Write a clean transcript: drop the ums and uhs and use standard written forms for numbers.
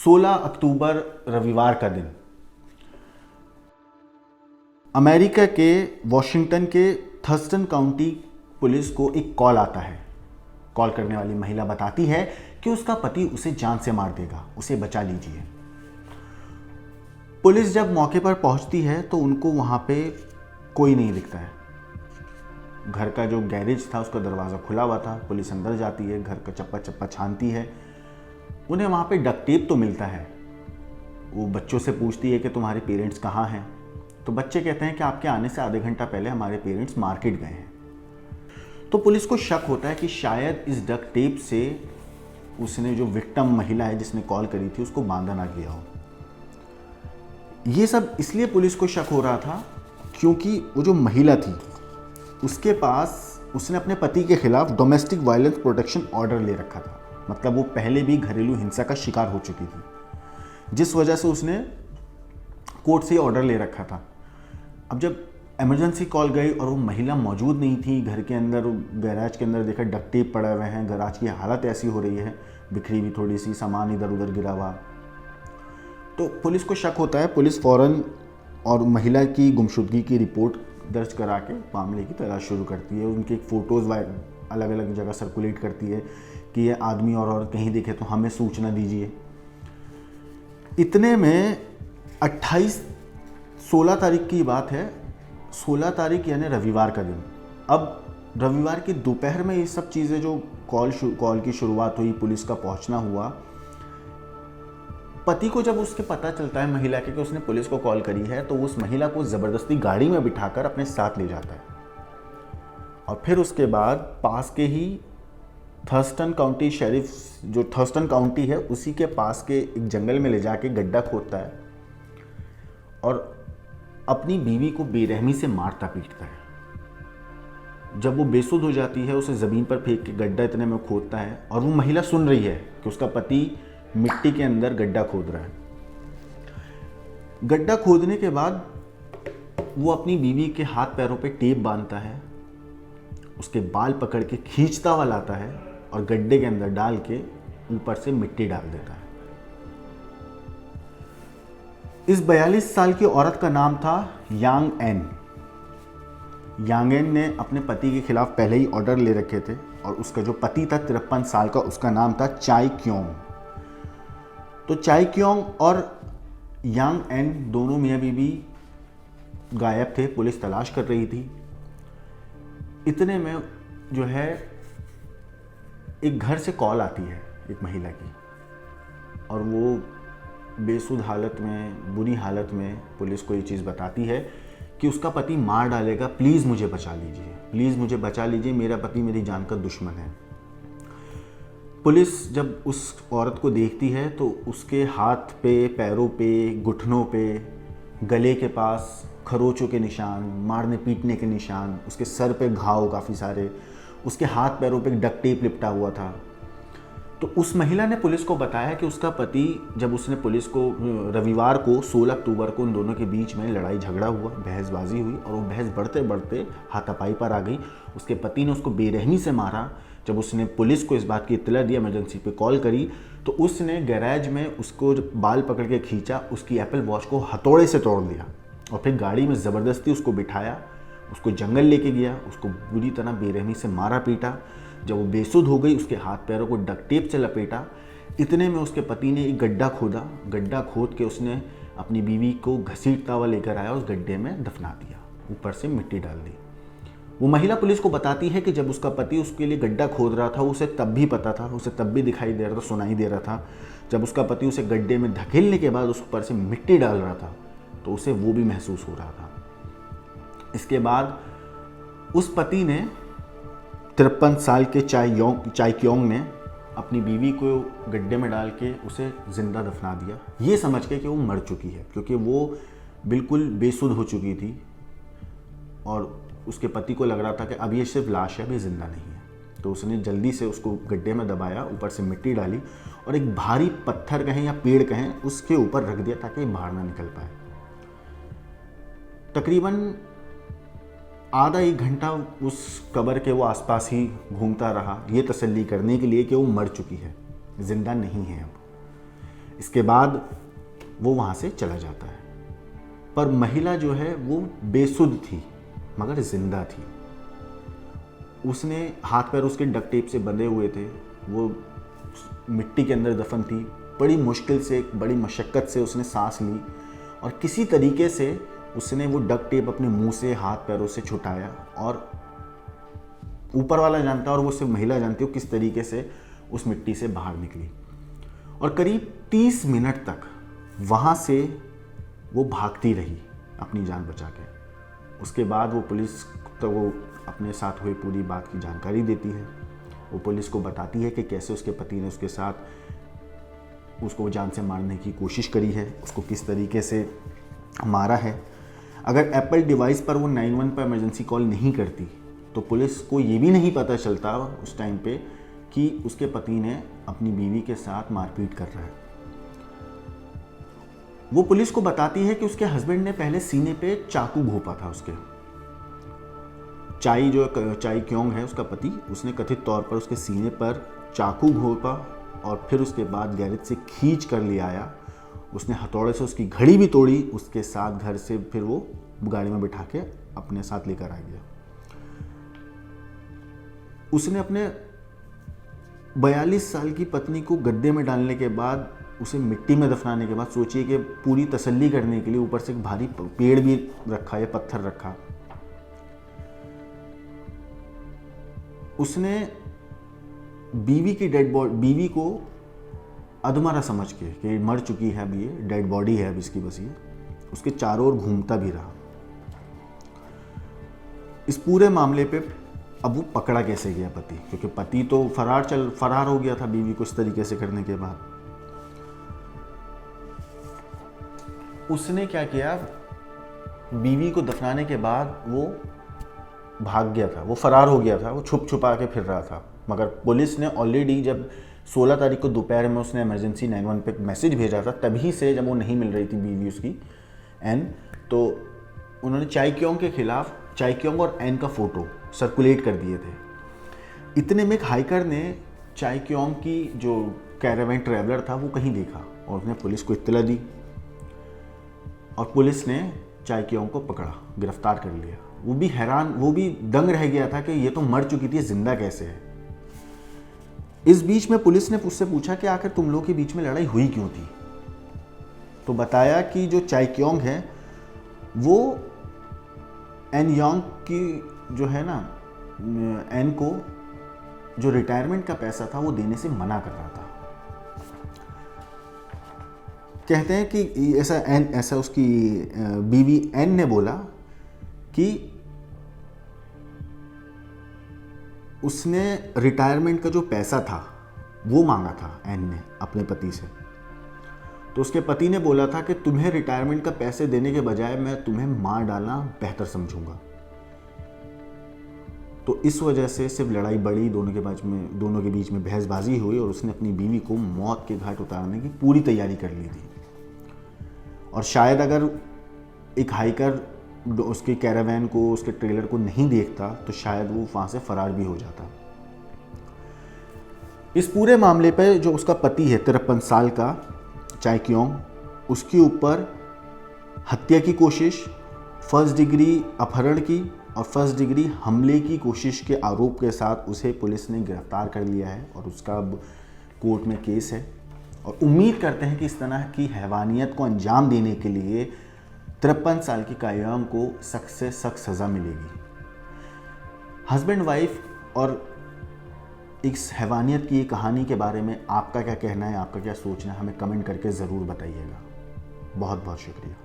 16 अक्टूबर रविवार का दिन अमेरिका के वॉशिंगटन के थर्स्टन काउंटी पुलिस को एक कॉल आता है। कॉल करने वाली महिला बताती है कि उसका पति उसे जान से मार देगा, उसे बचा लीजिए। पुलिस जब मौके पर पहुंचती है तो उनको वहां पे कोई नहीं दिखता है। घर का जो गैरेज था उसका दरवाज़ा खुला हुआ था। पुलिस अंदर जाती है, घर का चप्पा चप्पा छानती है। उन्हें वहाँ पे डक्ट टेप तो मिलता है। वो बच्चों से पूछती है कि तुम्हारे पेरेंट्स कहाँ हैं, तो बच्चे कहते हैं कि आपके आने से आधे घंटा पहले हमारे पेरेंट्स मार्केट गए हैं। तो पुलिस को शक होता है कि शायद इस डक्ट टेप से उसने जो विक्टिम महिला है जिसने कॉल करी थी उसको बांधा ना गया हो। ये सब इसलिए पुलिस को शक हो रहा था क्योंकि वो जो महिला थी उसके पास उसने अपने पति के खिलाफ डोमेस्टिक वायलेंस प्रोटेक्शन ऑर्डर ले रखा था। मतलब वो पहले भी घरेलू हिंसा का शिकार हो चुकी थी, जिस वजह से उसने कोर्ट से ऑर्डर ले रखा था। अब जब इमरजेंसी कॉल गई और वो महिला मौजूद नहीं थी घर के अंदर, गैराज के अंदर देखा डक्ट टेप पड़ा हुए हैं, गैराज की हालत ऐसी हो रही है, बिखरी हुई थोड़ी सी, सामान इधर उधर गिरा हुआ, तो पुलिस को शक होता है। पुलिस फ़ौरन और महिला की गुमशुदगी की रिपोर्ट दर्ज करा के मामले की तलाश शुरू करती है। उनकी फ़ोटोज़ अलग अलग जगह सर्कुलेट करती है कि ये आदमी और कहीं दिखे तो हमें सूचना दीजिए। इतने में 16 तारीख की बात है, 16 तारीख यानी रविवार का दिन। अब रविवार की दोपहर में ये सब चीज़ें जो कॉल की शुरुआत हुई, पुलिस का पहुंचना हुआ, पति को जब उसके पता चलता है महिला के कि उसने पुलिस को कॉल करी है, तो उस महिला को ज़बरदस्ती गाड़ी में बिठाकर अपने साथ ले जाता है और फिर उसके बाद पास के ही थर्स्टन काउंटी शेरिफ, जो थर्स्टन काउंटी है उसी के पास के एक जंगल में ले जाके गड्ढा खोदता है और अपनी बीवी को बेरहमी से मारता पीटता है। जब वो बेसुध हो जाती है उसे ज़मीन पर फेंक के गड्ढा इतने में खोदता है और वो महिला सुन रही है कि उसका पति मिट्टी के अंदर गड्ढा खोद रहा है। गड्ढा खोदने के बाद वो अपनी बीवी के हाथ पैरों पे टेप बांधता है, उसके बाल पकड़ के खींचता हुआ लाता है और गड्ढे के अंदर डाल के ऊपर से मिट्टी डाल देता है। इस 42 साल की औरत का नाम था यांग एन। यांग एन ने अपने पति के खिलाफ पहले ही ऑर्डर ले रखे थे और उसका जो पति था 53 साल का, उसका नाम था चाई क्योंग। तो चाई क्योंग और यांग एन दोनों मियाँ बीवी गायब थे, पुलिस तलाश कर रही थी। इतने में जो है एक घर से कॉल आती है एक महिला की और वो बेसुध हालत में, बुरी हालत में पुलिस को ये चीज़ बताती है कि उसका पति मार डालेगा, प्लीज़ मुझे बचा लीजिए, प्लीज़ मुझे बचा लीजिए, मेरा पति मेरी जान का दुश्मन है। पुलिस जब उस औरत को देखती है तो उसके हाथ पे, पैरों पे, घुटनों पे, गले के पास खरोचों के निशान, मारने पीटने के निशान, उसके सर पे घाव काफ़ी सारे, उसके हाथ पैरों पे डक्ट टेप लिपटा हुआ था। तो उस महिला ने पुलिस को बताया कि उसका पति, जब उसने पुलिस को रविवार को 16 अक्टूबर को उन दोनों के बीच में लड़ाई झगड़ा हुआ, बहसबाजी हुई और वो बहस बढ़ते बढ़ते हाथापाई पर आ गई। उसके पति ने उसको बेरहमी से मारा। जब उसने पुलिस को इस बात की इत्तला दी, इमरजेंसी पे कॉल करी, तो उसने गैराज में उसको बाल पकड़ के खींचा, उसकी एप्पल वॉच को हथौड़े से तोड़ दिया और फिर गाड़ी में ज़बरदस्ती उसको बिठाया, उसको जंगल लेके गया, उसको बुरी तरह बेरहमी से मारा पीटा। जब वो बेसुध हो गई उसके हाथ पैरों को डक्ट टेप से लपेटा। इतने में उसके पति ने एक गड्ढा खोदा, गड्ढा खोद के उसने अपनी बीवी को घसीटता हुआ लेकर आया, उस गड्ढे में दफना दिया, ऊपर से मिट्टी डाल दी। वो महिला पुलिस को बताती है कि जब उसका पति उसके लिए गड्ढा खोद रहा था उसे तब भी पता था, उसे तब भी दिखाई दे रहा था, सुनाई दे रहा था। जब उसका पति उसे गड्ढे में धकेलने के बाद उस ऊपर से मिट्टी डाल रहा था तो उसे वो भी महसूस हो रहा था। इसके बाद उस पति ने 53 साल के चाई क्योंग ने अपनी बीवी को गड्ढे में डाल के उसे ज़िंदा दफना दिया, ये समझ के कि वो मर चुकी है, क्योंकि वो बिल्कुल बेसुध हो चुकी थी और उसके पति को लग रहा था कि अब ये सिर्फ लाश है, अभी ज़िंदा नहीं है। तो उसने जल्दी से उसको गड्ढे में दबाया, ऊपर से मिट्टी डाली और एक भारी पत्थर कहें या पेड़ कहें उसके ऊपर रख दिया ताकि बाहर ना निकल पाए। तकरीबन आधा एक घंटा उस कब्र के वो आसपास ही घूमता रहा, ये तसल्ली करने के लिए कि वो मर चुकी है, ज़िंदा नहीं है अब। इसके बाद वो वहाँ से चला जाता है। पर महिला जो है वो बेसुध थी मगर जिंदा थी। उसने हाथ पैर उसके डक्ट टेप से बंधे हुए थे, वो मिट्टी के अंदर दफन थी। बड़ी मुश्किल से, बड़ी मशक्क़त से उसने सांस ली और किसी तरीके से उसने वो डक्ट टेप अपने मुंह से, हाथ पैरों से छुटाया। और ऊपर वाला जानता है और वो सिर्फ महिला जानती हो किस तरीके से उस मिट्टी से बाहर निकली। और करीब 30 मिनट तक वहाँ से वो भागती रही अपनी जान बचा के। उसके बाद वो पुलिस तो वो अपने साथ हुई पूरी बात की जानकारी देती है। वो पुलिस को बताती है कि कैसे उसके पति ने उसके साथ उसको जान से मारने की कोशिश करी है, उसको किस तरीके से मारा है। अगर एप्पल डिवाइस पर वो 911 पर इमरजेंसी कॉल नहीं करती तो पुलिस को ये भी नहीं पता चलता उस टाइम पे कि उसके पति ने अपनी बीवी के साथ मारपीट कर रहा है। वो पुलिस को बताती है कि उसके हस्बैंड ने पहले सीने पे चाकू घोंपा था उसके। चाई क्योंग है उसका पति, उसने कथित तौर पर उसके सीने पर चाकू घोंपा और फिर उसके बाद गैरेज से खींच कर ले आया। उसने हथौड़े से उसकी घड़ी भी तोड़ी, उसके साथ घर से फिर वो गाड़ी में बिठा के अपने साथ लेकर आ गया। उसने अपने 42 साल की पत्नी को गड्ढे में डालने के बाद, उसे मिट्टी में दफनाने के बाद, सोचिए कि पूरी तसल्ली करने के लिए ऊपर से एक भारी पेड़ भी रखा या पत्थर रखा। उसने बीवी की बीवी को अधमरा समझ के कि मर चुकी है, अब ये डेड बॉडी है अब इसकी, बस ये उसके चारों ओर घूमता भी रहा। इस पूरे मामले पे अब वो पकड़ा कैसे गया पति, क्योंकि पति तो फरार हो गया था बीवी को इस तरीके से करने के बाद। उसने क्या किया, बीवी को दफनाने के बाद वो भाग गया था, वो फरार हो गया था, वो छुप छुपा के फिर रहा था। मगर पुलिस ने ऑलरेडी जब 16 तारीख को दोपहर में उसने इमरजेंसी 911 पे मैसेज भेजा था, तभी से जब वो नहीं मिल रही थी बीवी उसकी एन, तो उन्होंने चाई क्योंग के खिलाफ चाई क्योंग और एन का फोटो सर्कुलेट कर दिए थे। इतने में एक हाइकर ने चाई क्योंग की जो कैरावैन ट्रैवलर था वो कहीं देखा और उसने पुलिस को इत्तला दी और पुलिस ने चाई क्योंग को पकड़ा, गिरफ्तार कर लिया। वो भी हैरान, वो भी दंग रह गया था कि ये तो मर चुकी थी, जिंदा कैसे है। इस बीच में पुलिस ने उससे पूछा कि आखिर तुम लोगों के बीच में लड़ाई हुई क्यों थी। तो बताया कि जो चाई क्योंग है वो एन योंग की जो है ना, एन को जो रिटायरमेंट का पैसा था वो देने से मना कर रहा था। कहते हैं कि ऐसा उसकी बीवी एन ने बोला कि उसने रिटायरमेंट का जो पैसा था वो मांगा था एन ने अपने पति से। तो उसके पति ने बोला था कि तुम्हें रिटायरमेंट का पैसे देने के बजाय मैं तुम्हें मार डालना बेहतर समझूंगा। तो इस वजह से सिर्फ लड़ाई बढ़ी, दोनों के बीच में बहसबाजी हुई और उसने अपनी बीवी को मौत के घाट उतारने की पूरी तैयारी कर ली थी। और शायद अगर एक हाइकर उसके कैरावैन को, उसके ट्रेलर को नहीं देखता तो शायद वो वहाँ से फरार भी हो जाता। इस पूरे मामले पे जो उसका पति है 53 साल का चाई क्योंग, उसके ऊपर हत्या की कोशिश, फर्स्ट डिग्री अपहरण की और फर्स्ट डिग्री हमले की कोशिश के आरोप के साथ उसे पुलिस ने गिरफ्तार कर लिया है और उसका अब कोर्ट में केस है। और उम्मीद करते हैं कि इस तरह की हैवानियत को अंजाम देने के लिए 53 साल की कायम को सख्त से सख्त सज़ा मिलेगी। हस्बैंड वाइफ और इस हैवानियत की कहानी के बारे में आपका क्या कहना है, आपका क्या सोचना है, हमें कमेंट करके ज़रूर बताइएगा। बहुत बहुत शुक्रिया।